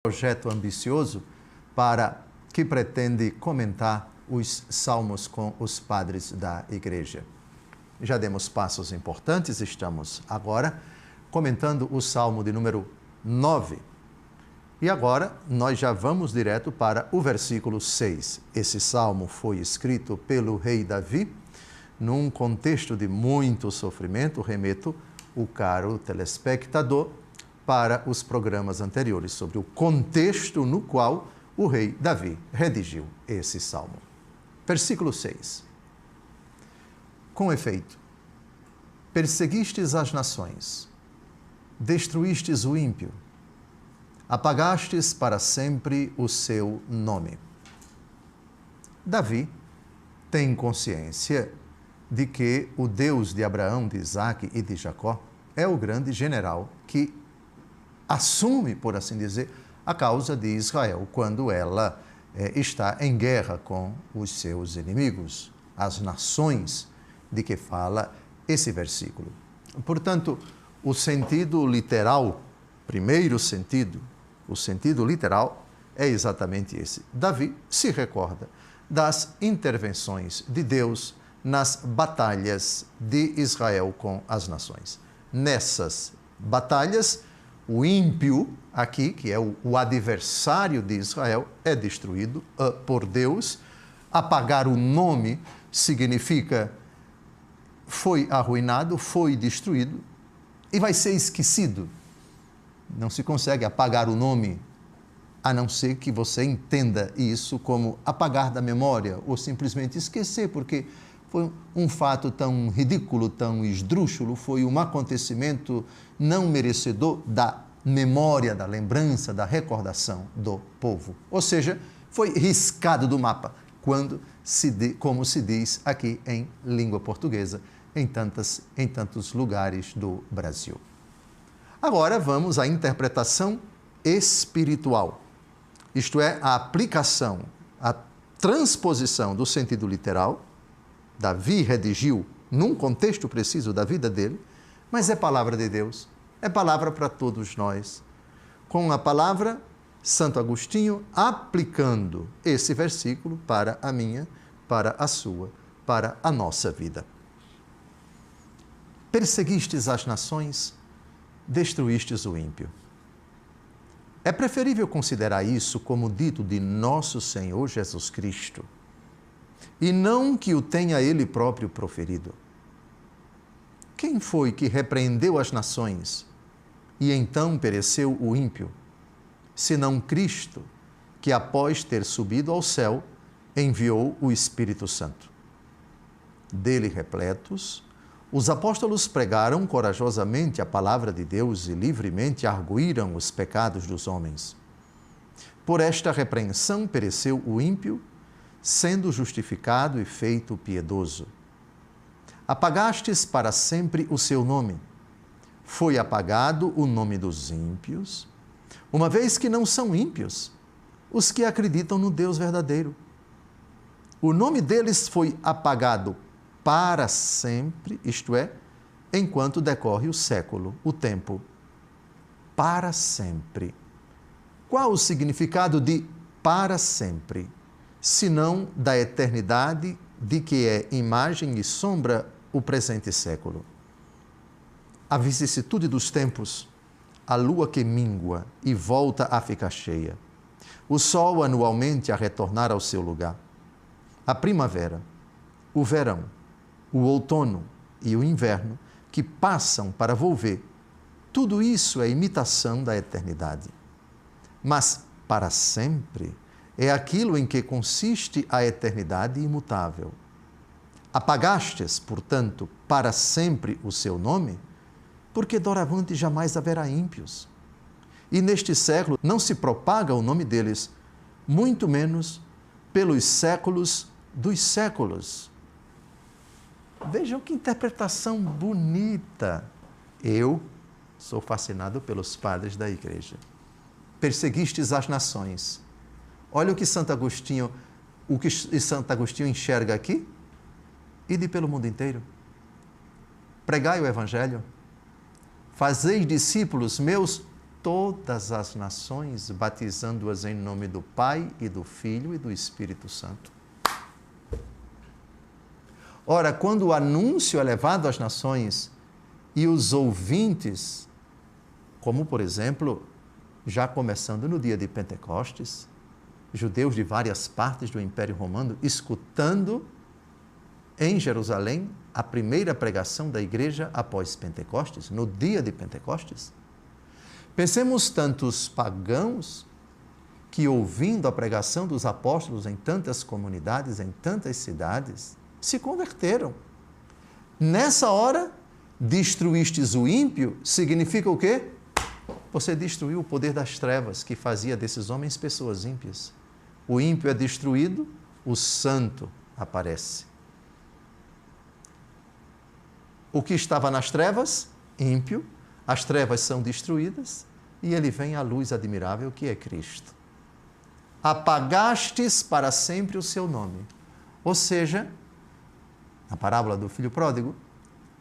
projeto ambicioso que pretende comentar os salmos com os padres da igreja. Já demos passos importantes, estamos agora comentando o salmo de número 9. E agora nós já vamos direto para o versículo 6. Esse salmo foi escrito pelo rei Davi num contexto de muito sofrimento. Remeto o caro telespectador para os programas anteriores sobre o contexto no qual o rei Davi redigiu esse salmo. Versículo 6. Com efeito, perseguistes as nações, destruístes o ímpio, apagastes para sempre o seu nome. Davi tem consciência de que o Deus de Abraão, de Isaque e de Jacó é o grande general que assume, por assim dizer, a causa de Israel quando ela está em guerra com os seus inimigos, as nações de que fala esse versículo. Portanto, o sentido literal, primeiro sentido, o sentido literal é exatamente esse. Davi se recorda das intervenções de Deus nas batalhas de Israel com as nações. Nessas batalhas, o ímpio aqui, que é o adversário de Israel, é destruído por Deus. Apagar o nome significa foi arruinado, foi destruído e vai ser esquecido. Não se consegue apagar o nome, a não ser que você entenda isso como apagar da memória ou simplesmente esquecer, porque foi um fato tão ridículo, tão esdrúxulo, foi um acontecimento não merecedor da memória, da lembrança, da recordação do povo. Ou seja, foi riscado do mapa, como se diz aqui em língua portuguesa, em tantos lugares do Brasil. Agora vamos à interpretação espiritual, isto é, a aplicação, a transposição do sentido literal. Davi redigiu num contexto preciso da vida dele, mas é palavra de Deus, é palavra para todos nós. Com a palavra, Santo Agostinho aplicando esse versículo para a minha, para a sua, para a nossa vida. Perseguistes as nações, destruístes o ímpio. É preferível considerar isso como dito de nosso Senhor Jesus Cristo, e não que o tenha ele próprio proferido. Quem foi que repreendeu as nações e então pereceu o ímpio, senão Cristo, que após ter subido ao céu, enviou o Espírito Santo? Dele repletos, os apóstolos pregaram corajosamente a palavra de Deus e livremente arguíram os pecados dos homens. Por esta repreensão pereceu o ímpio, sendo justificado e feito piedoso. Apagastes para sempre o seu nome. Foi apagado o nome dos ímpios, uma vez que não são ímpios os que acreditam no Deus verdadeiro. O nome deles foi apagado para sempre, isto é, enquanto decorre o século, o tempo. Para sempre. Qual o significado de para sempre, senão da eternidade de que é imagem e sombra o presente século? A vicissitude dos tempos, a lua que mingua e volta a ficar cheia, o sol anualmente a retornar ao seu lugar, a primavera, o verão, o outono e o inverno que passam para volver, tudo isso é imitação da eternidade. Mas para sempre é aquilo em que consiste a eternidade imutável. Apagastes, portanto, para sempre o seu nome, porque doravante jamais haverá ímpios. E neste século não se propaga o nome deles, muito menos pelos séculos dos séculos. Vejam que interpretação bonita. Eu sou fascinado pelos padres da igreja. Perseguistes as nações. Olha o que Santo Agostinho enxerga aqui. Ide pelo mundo inteiro. Pregai o Evangelho. Fazeis discípulos meus todas as nações, batizando-as em nome do Pai e do Filho e do Espírito Santo. Ora, quando o anúncio é levado às nações e os ouvintes, como por exemplo, já começando no dia de Pentecostes, judeus de várias partes do Império Romano, escutando em Jerusalém a primeira pregação da igreja após Pentecostes, no dia de Pentecostes. Pensemos tantos pagãos que, ouvindo a pregação dos apóstolos em tantas comunidades, em tantas cidades, se converteram. Nessa hora, destruístes o ímpio, significa o quê? Você destruiu o poder das trevas que fazia desses homens pessoas ímpias. O ímpio é destruído, o santo aparece. O que estava nas trevas? Ímpio. As trevas são destruídas e ele vem à luz admirável que é Cristo. Apagastes para sempre o seu nome. Ou seja, na parábola do filho pródigo,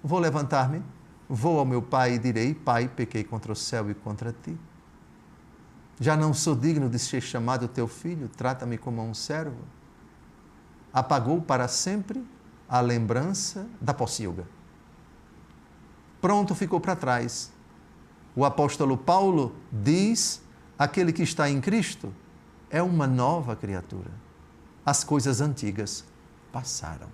vou levantar-me, vou ao meu pai e direi: Pai, pequei contra o céu e contra ti. Já não sou digno de ser chamado teu filho, trata-me como um servo. Apagou para sempre a lembrança da pocilga. Pronto, ficou para trás. O apóstolo Paulo diz: aquele que está em Cristo é uma nova criatura. As coisas antigas passaram.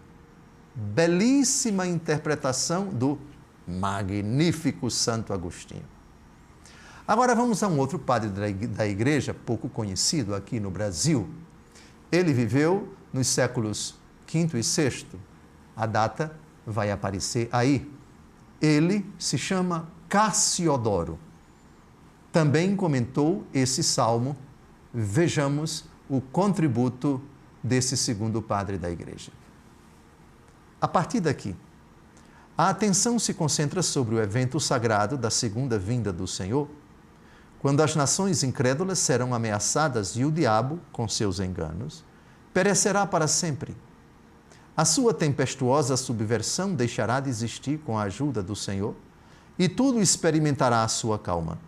Belíssima interpretação do magnífico Santo Agostinho. Agora vamos a um outro padre da igreja, pouco conhecido aqui no Brasil. Ele viveu nos séculos V e VI. A data vai aparecer aí. Ele se chama Cassiodoro. Também comentou esse salmo. Vejamos o contributo desse segundo padre da igreja. A partir daqui, a atenção se concentra sobre o evento sagrado da segunda vinda do Senhor, quando as nações incrédulas serão ameaçadas e o diabo, com seus enganos, perecerá para sempre. A sua tempestuosa subversão deixará de existir com a ajuda do Senhor e tudo experimentará a sua calma.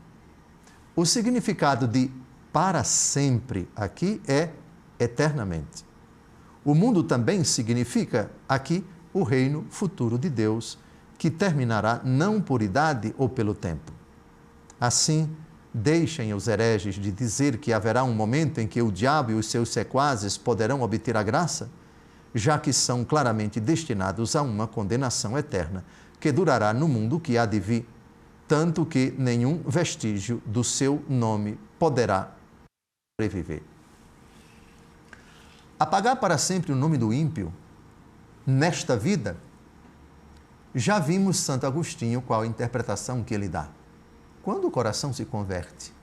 O significado de para sempre aqui é eternamente. O mundo também significa aqui o reino futuro de Deus, que terminará não por idade ou pelo tempo. Assim, deixem os hereges de dizer que haverá um momento em que o diabo e os seus sequazes poderão obter a graça, já que são claramente destinados a uma condenação eterna, que durará no mundo que há de vir, tanto que nenhum vestígio do seu nome poderá sobreviver. Apagar para sempre o nome do ímpio, nesta vida, já vimos Santo Agostinho qual a interpretação que ele dá. Quando o coração se converte,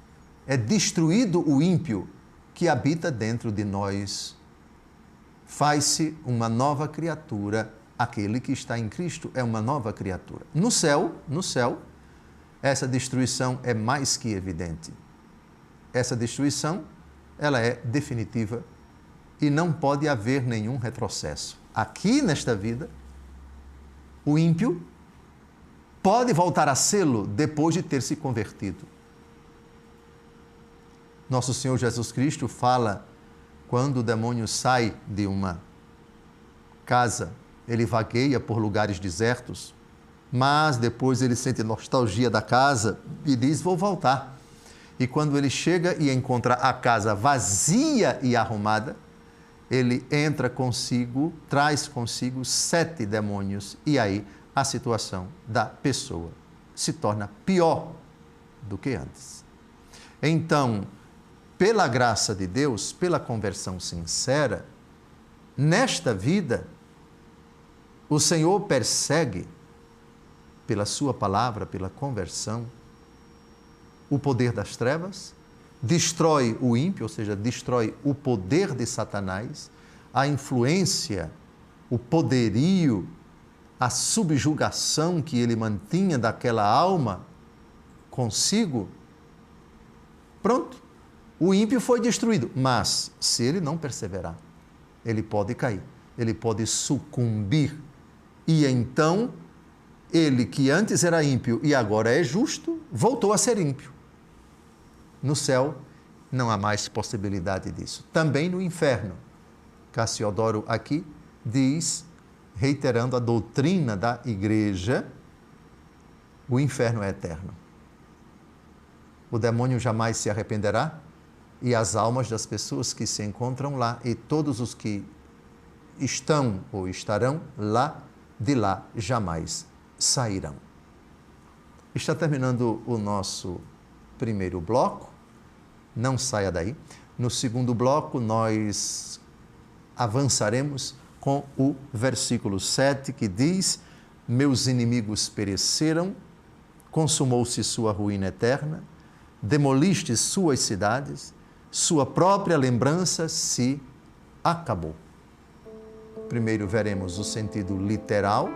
é destruído o ímpio que habita dentro de nós. Faz-se uma nova criatura, aquele que está em Cristo é uma nova criatura. No céu, essa destruição é mais que evidente. Essa destruição, ela é definitiva e não pode haver nenhum retrocesso. Aqui nesta vida, o ímpio pode voltar a sê-lo depois de ter se convertido. Nosso Senhor Jesus Cristo fala quando o demônio sai de uma casa, ele vagueia por lugares desertos, mas depois ele sente nostalgia da casa e diz: vou voltar. E quando ele chega e encontra a casa vazia e arrumada, ele entra consigo, traz consigo 7 demônios e aí a situação da pessoa se torna pior do que antes. Então, pela graça de Deus, pela conversão sincera, nesta vida, o Senhor persegue, pela sua palavra, pela conversão, o poder das trevas, destrói o ímpio, ou seja, destrói o poder de Satanás, a influência, o poderio, a subjugação que ele mantinha daquela alma consigo. Pronto, o ímpio foi destruído, mas se ele não perseverar, ele pode cair, ele pode sucumbir. E então, ele que antes era ímpio e agora é justo, voltou a ser ímpio. No céu, não há mais possibilidade disso. Também no inferno. Cassiodoro aqui diz, reiterando a doutrina da Igreja, o inferno é eterno. O demônio jamais se arrependerá e as almas das pessoas que se encontram lá e todos os que estão ou estarão lá, de lá jamais sairão. Está terminando o nosso primeiro bloco. Não saia daí. No segundo bloco, nós avançaremos com o versículo 7, que diz: meus inimigos pereceram, consumou-se sua ruína eterna, demoliste suas cidades, sua própria lembrança se acabou. Primeiro veremos o sentido literal.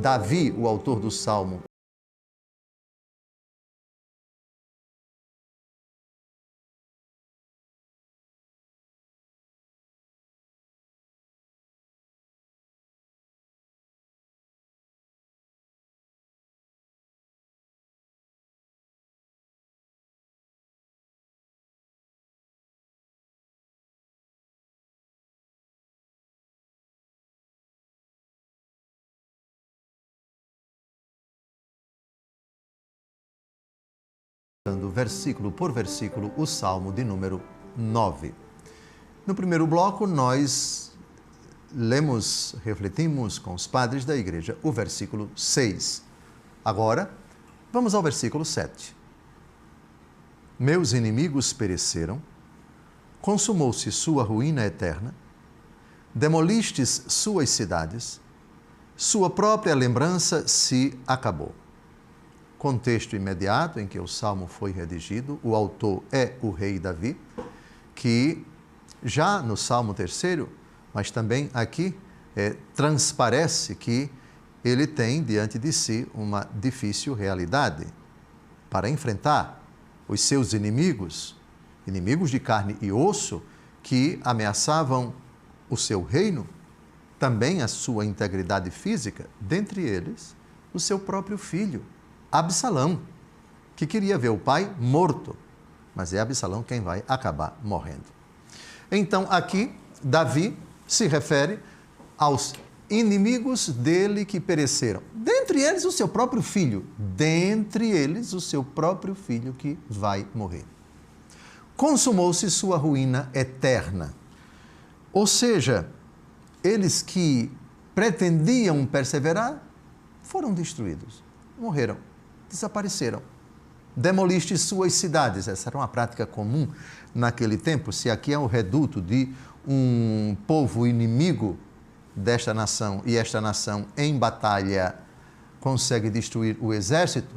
Davi, o autor do Salmo, versículo por versículo, o Salmo de número 9. No primeiro bloco, nós lemos, refletimos com os padres da igreja o versículo 6. Agora, vamos ao versículo 7. Meus inimigos pereceram, consumou-se sua ruína eterna, demolistes suas cidades, sua própria lembrança se acabou. Contexto imediato em que o Salmo foi redigido, o autor é o rei Davi, que já no Salmo 3º, mas também aqui, transparece que ele tem diante de si uma difícil realidade para enfrentar os seus inimigos, inimigos de carne e osso, que ameaçavam o seu reino, também a sua integridade física, dentre eles, o seu próprio filho, Absalão, que queria ver o pai morto, mas é Absalão quem vai acabar morrendo. Então, aqui, Davi se refere aos inimigos dele que pereceram. Dentre eles, o seu próprio filho. Dentre eles, o seu próprio filho que vai morrer. Consumou-se sua ruína eterna. Ou seja, eles que pretendiam perseverar foram destruídos, morreram, desapareceram. Demoliste suas cidades. Essa era uma prática comum naquele tempo. Se aqui é o reduto de um povo inimigo desta nação e esta nação em batalha consegue destruir o exército,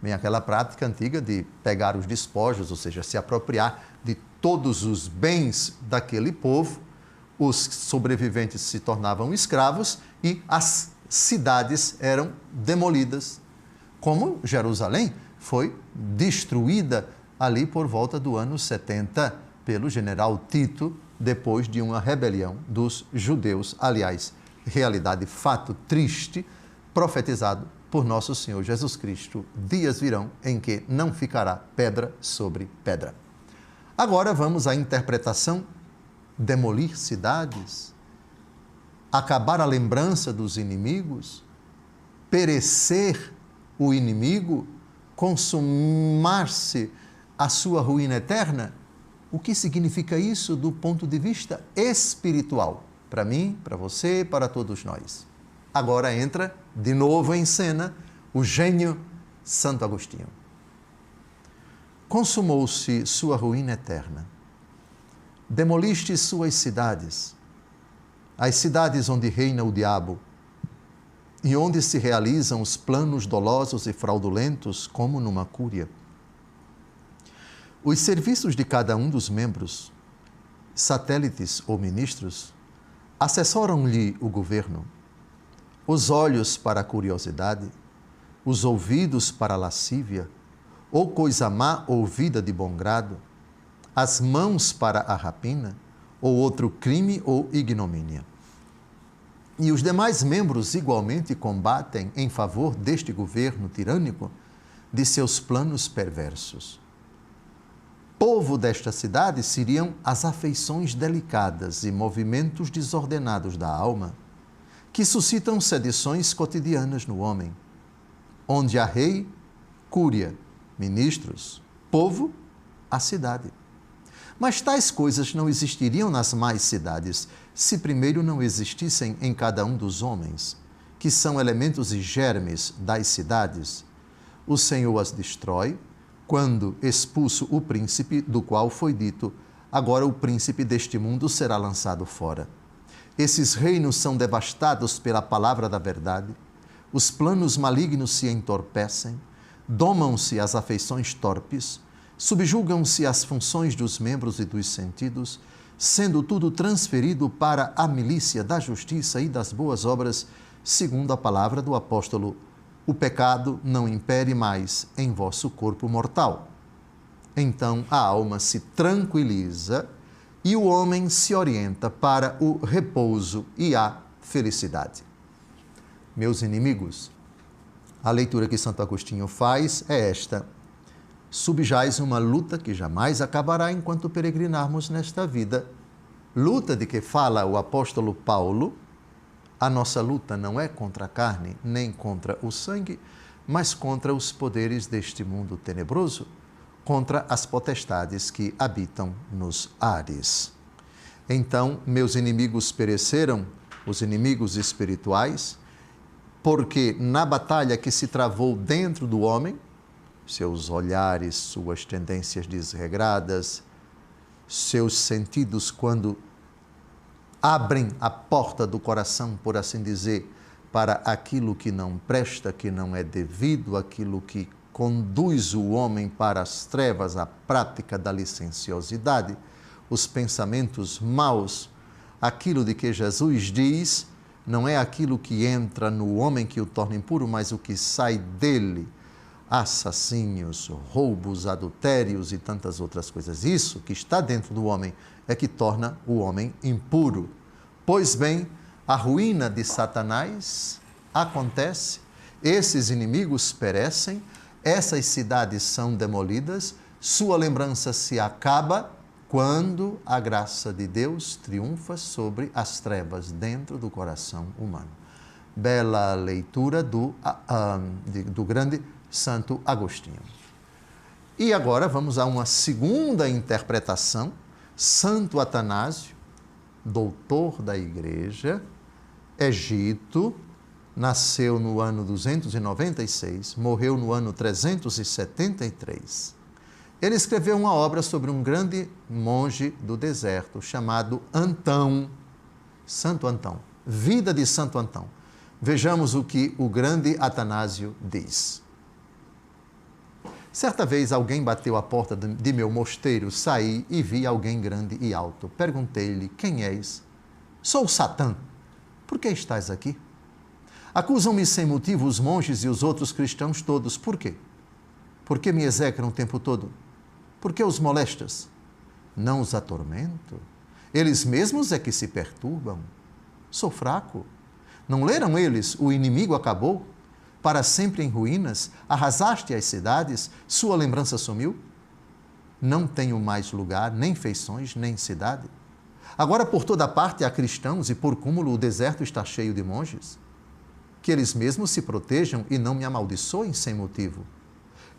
vem aquela prática antiga de pegar os despojos, ou seja, se apropriar de todos os bens daquele povo. Os sobreviventes se tornavam escravos e as cidades eram demolidas, como Jerusalém foi destruída ali por volta do ano 70 pelo general Tito, depois de uma rebelião dos judeus. Aliás, realidade, fato triste, profetizado por nosso Senhor Jesus Cristo. Dias virão em que não ficará pedra sobre pedra. Agora vamos à interpretação. Demolir cidades, acabar a lembrança dos inimigos, perecer o inimigo, consumar-se a sua ruína eterna. O que significa isso do ponto de vista espiritual? Para mim, para você, para todos nós. Agora entra de novo em cena o gênio Santo Agostinho. Consumou-se sua ruína eterna. Demoliste suas cidades, as cidades onde reina o diabo e onde se realizam os planos dolosos e fraudulentos, como numa cúria. Os serviços de cada um dos membros, satélites ou ministros, assessoram-lhe o governo, os olhos para a curiosidade, os ouvidos para a lascívia, ou coisa má ouvida de bom grado, as mãos para a rapina, ou outro crime ou ignomínia. E os demais membros igualmente combatem em favor deste governo tirânico de seus planos perversos. povo desta cidade seriam as afeições delicadas e movimentos desordenados da alma que suscitam sedições cotidianas no homem, onde há rei, cúria, ministros, povo, a cidade. Mas tais coisas não existiriam nas mais cidades se primeiro não existissem em cada um dos homens, que são elementos e germes das cidades. O Senhor as destrói quando expulso o príncipe, do qual foi dito: agora o príncipe deste mundo será lançado fora. Esses reinos são devastados pela palavra da verdade, os planos malignos se entorpecem, domam-se as afeições torpes, subjugam-se as funções dos membros e dos sentidos, sendo tudo transferido para a milícia da justiça e das boas obras, segundo a palavra do apóstolo: o pecado não impere mais em vosso corpo mortal. Então a alma se tranquiliza e o homem se orienta para o repouso e a felicidade. Meus inimigos, a leitura que Santo Agostinho faz é esta: subjais uma luta que jamais acabará enquanto peregrinarmos nesta vida. Luta de que fala o apóstolo Paulo. A nossa luta não é contra a carne, nem contra o sangue, mas contra os poderes deste mundo tenebroso, contra as potestades que habitam nos ares. Então, meus inimigos pereceram, os inimigos espirituais, porque na batalha que se travou dentro do homem, seus olhares, suas tendências desregradas, seus sentidos, quando abrem a porta do coração, por assim dizer, para aquilo que não presta, que não é devido, aquilo que conduz o homem para as trevas, a prática da licenciosidade, os pensamentos maus, aquilo de que Jesus diz, não é aquilo que entra no homem que o torna impuro, mas o que sai dele, assassínios, roubos, adultérios e tantas outras coisas. Isso que está dentro do homem é que torna o homem impuro. Pois bem, a ruína de Satanás acontece, esses inimigos perecem, essas cidades são demolidas, sua lembrança se acaba quando a graça de Deus triunfa sobre as trevas dentro do coração humano. Bela leitura do grande Santo Agostinho. E agora vamos a uma segunda interpretação. Santo Atanásio, doutor da Igreja, Egito, nasceu no ano 296, morreu no ano 373. Ele escreveu uma obra sobre um grande monge do deserto chamado Antão, Santo Antão, vida de Santo Antão. Vejamos o que o grande Atanásio diz. Certa vez alguém bateu à porta de meu mosteiro, saí e vi alguém grande e alto. Perguntei-lhe: quem és? Sou Satã. Por que estás aqui? Acusam-me sem motivo os monges e os outros cristãos todos. Por quê? Por que me execram o tempo todo? Por que os molestas? Não os atormento. Eles mesmos é que se perturbam. Sou fraco. Não leram eles: o inimigo acabou? Para sempre em ruínas, arrasaste as cidades, sua lembrança sumiu? Não tenho mais lugar, nem feições, nem cidade. Agora por toda parte há cristãos e por cúmulo o deserto está cheio de monges. Que eles mesmos se protejam e não me amaldiçoem sem motivo.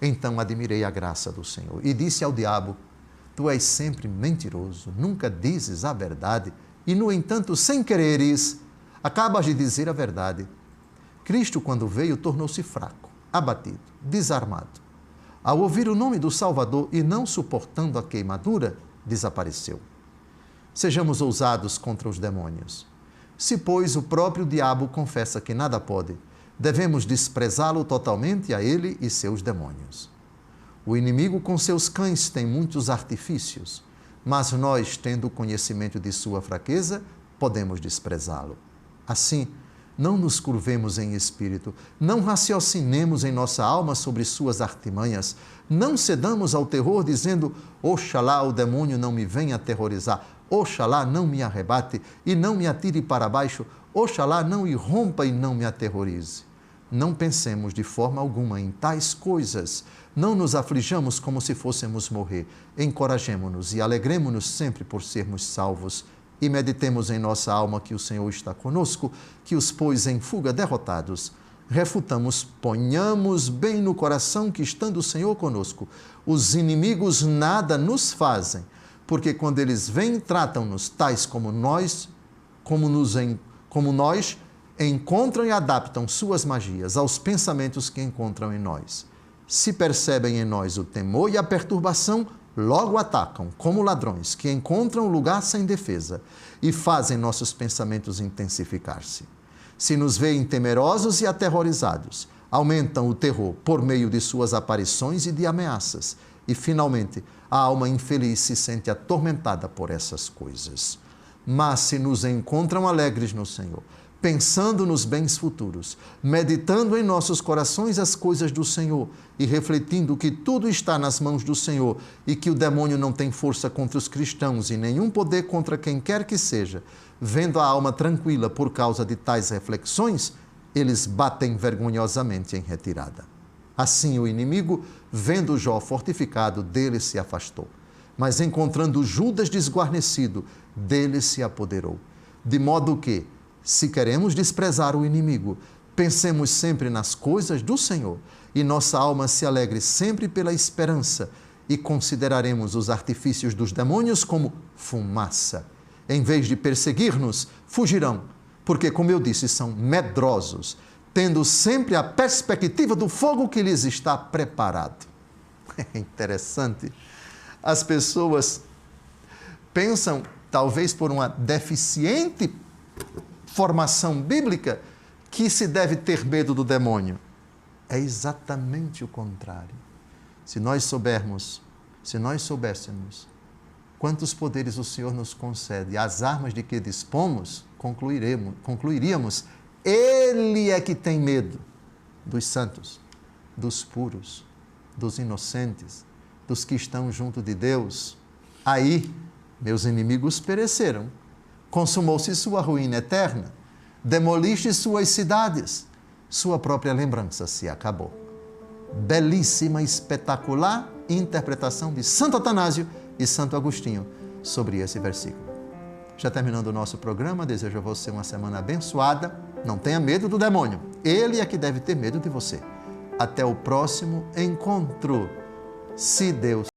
Então admirei a graça do Senhor e disse ao diabo: tu és sempre mentiroso, nunca dizes a verdade e, no entanto, sem quereres, acabas de dizer a verdade. Cristo, quando veio, tornou-se fraco, abatido, desarmado. Ao ouvir o nome do Salvador e não suportando a queimadura, desapareceu. Sejamos ousados contra os demônios. Se, pois, o próprio diabo confessa que nada pode, devemos desprezá-lo totalmente, a ele e seus demônios. O inimigo com seus cães tem muitos artifícios, mas nós, tendo conhecimento de sua fraqueza, podemos desprezá-lo. Assim, não nos curvemos em espírito, não raciocinemos em nossa alma sobre suas artimanhas, não cedamos ao terror dizendo: oxalá o demônio não me venha aterrorizar, oxalá não me arrebate e não me atire para baixo, oxalá não irrompa e não me aterrorize. Não pensemos de forma alguma em tais coisas. Não nos aflijamos como se fôssemos morrer. Encorajemo-nos e alegremo-nos sempre por sermos salvos. E meditemos em nossa alma que o Senhor está conosco, que os pôs em fuga derrotados. Refutamos, ponhamos bem no coração que, estando o Senhor conosco, os inimigos nada nos fazem, porque quando eles vêm, tratam-nos tais como nós, encontram e adaptam suas magias aos pensamentos que encontram em nós. Se percebem em nós o temor e a perturbação, logo atacam, como ladrões que encontram lugar sem defesa e fazem nossos pensamentos intensificar-se. Se nos veem temerosos e aterrorizados, aumentam o terror por meio de suas aparições e de ameaças. E, finalmente, a alma infeliz se sente atormentada por essas coisas. Mas se nos encontram alegres no Senhor, pensando nos bens futuros, meditando em nossos corações as coisas do Senhor e refletindo que tudo está nas mãos do Senhor e que o demônio não tem força contra os cristãos e nenhum poder contra quem quer que seja, vendo a alma tranquila por causa de tais reflexões, eles batem vergonhosamente em retirada. Assim o inimigo, vendo Jó fortificado, dele se afastou. Mas encontrando Judas desguarnecido, dele se apoderou. De modo que, se queremos desprezar o inimigo, pensemos sempre nas coisas do Senhor e nossa alma se alegre sempre pela esperança e consideraremos os artifícios dos demônios como fumaça. Em vez de perseguir-nos, fugirão, porque, como eu disse, são medrosos, tendo sempre a perspectiva do fogo que lhes está preparado. É interessante. As pessoas pensam, talvez por uma deficiente formação bíblica, que se deve ter medo do demônio. É exatamente o contrário. Se nós soubéssemos quantos poderes o Senhor nos concede, as armas de que dispomos, concluiríamos, Ele é que tem medo dos santos, dos puros, dos inocentes, dos que estão junto de Deus. Aí, meus inimigos pereceram. Consumou-se sua ruína eterna, demoliste suas cidades, sua própria lembrança se acabou. Belíssima, espetacular interpretação de Santo Atanásio e Santo Agostinho sobre esse versículo. Já terminando o nosso programa, desejo a você uma semana abençoada. Não tenha medo do demônio, ele é que deve ter medo de você. Até o próximo encontro, se Deus